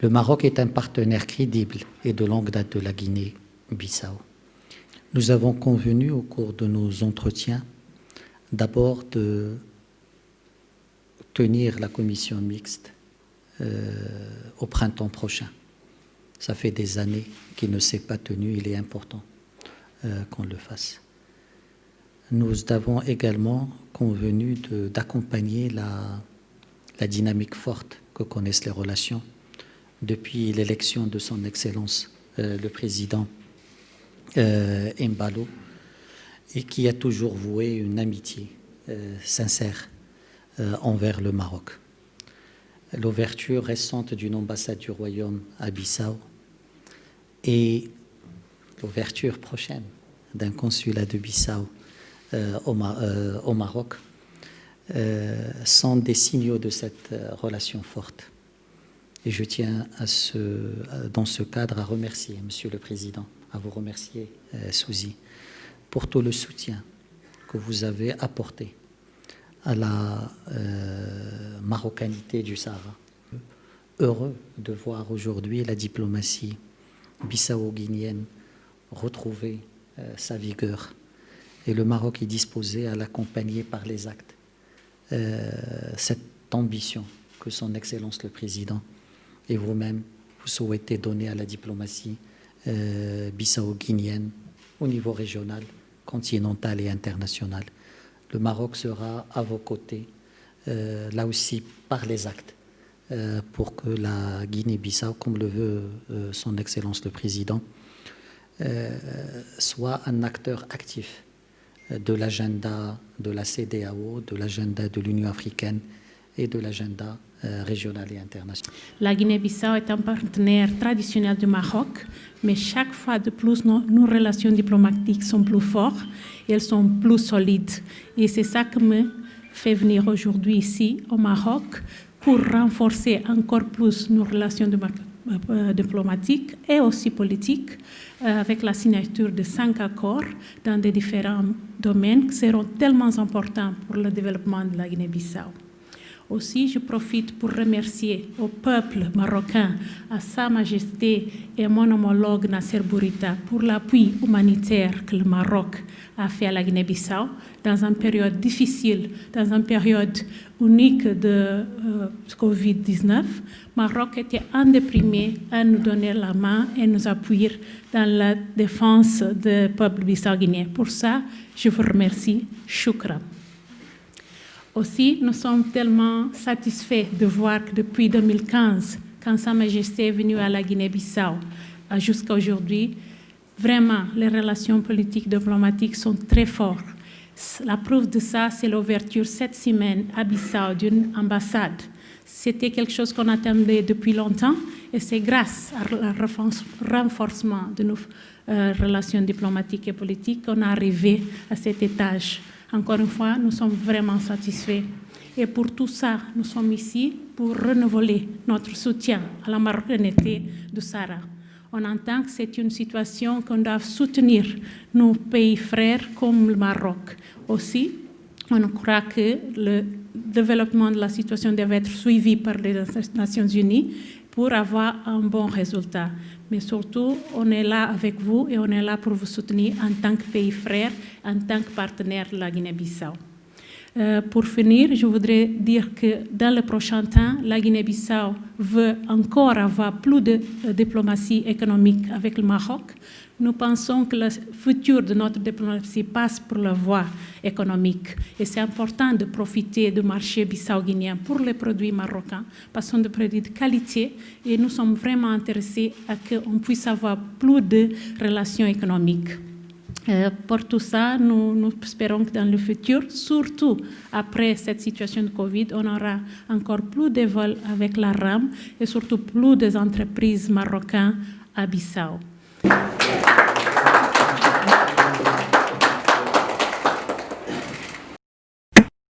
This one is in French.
Le Maroc est un partenaire crédible et de longue date de la Guinée-Bissau. Nous avons convenu au cours de nos entretiens d'abord de tenir la commission mixte au printemps prochain. Ça fait des années qu'il ne s'est pas tenu, il est important qu'on le fasse. Nous avons également convenu d'accompagner la dynamique forte que connaissent les relations depuis l'élection de son Excellence le Président Embalo, et qui a toujours voué une amitié sincère envers le Maroc. L'ouverture récente d'une ambassade du Royaume à Bissau et l'ouverture prochaine d'un consulat de Bissau au Maroc sont des signaux de cette relation forte. Et je tiens dans ce cadre à remercier Monsieur le Président, à vous remercier, Souzy, pour tout le soutien que vous avez apporté à la marocanité du Sahara. Heureux de voir aujourd'hui la diplomatie bissau-guinéenne retrouver sa vigueur. Et le Maroc est disposé à l'accompagner par les actes. Cette ambition que son Excellence le Président et vous-même, vous souhaitez donner à la diplomatie bissau-guinéenne au niveau régional, continental et international. Le Maroc sera à vos côtés, là aussi par les actes, pour que la Guinée-Bissau, comme le veut son Excellence le Président, soit un acteur actif de l'agenda de la CEDEAO, de l'agenda de l'Union africaine et de l'agenda régional et international. La Guinée-Bissau est un partenaire traditionnel du Maroc, mais chaque fois de plus, nos relations diplomatiques sont plus fortes et elles sont plus solides. Et c'est ça qui me fait venir aujourd'hui ici au Maroc pour renforcer encore plus nos relations diplomatiques et aussi politiques avec la signature de 5 accords dans des différents domaines qui seront tellement importants pour le développement de la Guinée-Bissau. Aussi, je profite pour remercier au peuple marocain, à Sa Majesté et mon homologue Nasser Bourita pour l'appui humanitaire que le Maroc a fait à la Guinée-Bissau dans une période difficile, dans une période unique de Covid-19. Le Maroc était un des premiers à nous donner la main et nous appuyer dans la défense du peuple bissau-guinéen. Pour ça, je vous remercie. Shukran. Aussi, nous sommes tellement satisfaits de voir que depuis 2015, quand Sa Majesté est venue à la Guinée-Bissau jusqu'à aujourd'hui, vraiment, les relations politiques diplomatiques sont très fortes. La preuve de ça, c'est l'ouverture cette semaine à Bissau d'une ambassade. C'était quelque chose qu'on attendait depuis longtemps et c'est grâce au renforcement de nos relations diplomatiques et politiques qu'on est arrivé à cet étage. Encore une fois, nous sommes vraiment satisfaits. Et pour tout ça, nous sommes ici pour renouveler notre soutien à la marocanité du Sahara. On entend que c'est une situation qu'on doit soutenir nos pays frères comme le Maroc. Aussi, on croit que le développement de la situation doit être suivi par les Nations Unies pour avoir un bon résultat. Mais surtout, on est là avec vous et on est là pour vous soutenir en tant que pays frère, en tant que partenaire de la Guinée-Bissau. Pour finir, je voudrais dire que dans le prochain temps, la Guinée-Bissau veut encore avoir plus de diplomatie économique avec le Maroc. Nous pensons que le futur de notre diplomatie passe par la voie économique. Et c'est important de profiter du marché bissau-guinéen pour les produits marocains, parce que ce sont des produits de qualité et nous sommes vraiment intéressés à ce qu'on puisse avoir plus de relations économiques. Pour tout ça, nous espérons que dans le futur, surtout après cette situation de Covid, on aura encore plus de vols avec la RAM et surtout plus d'entreprises marocaines à Bissau.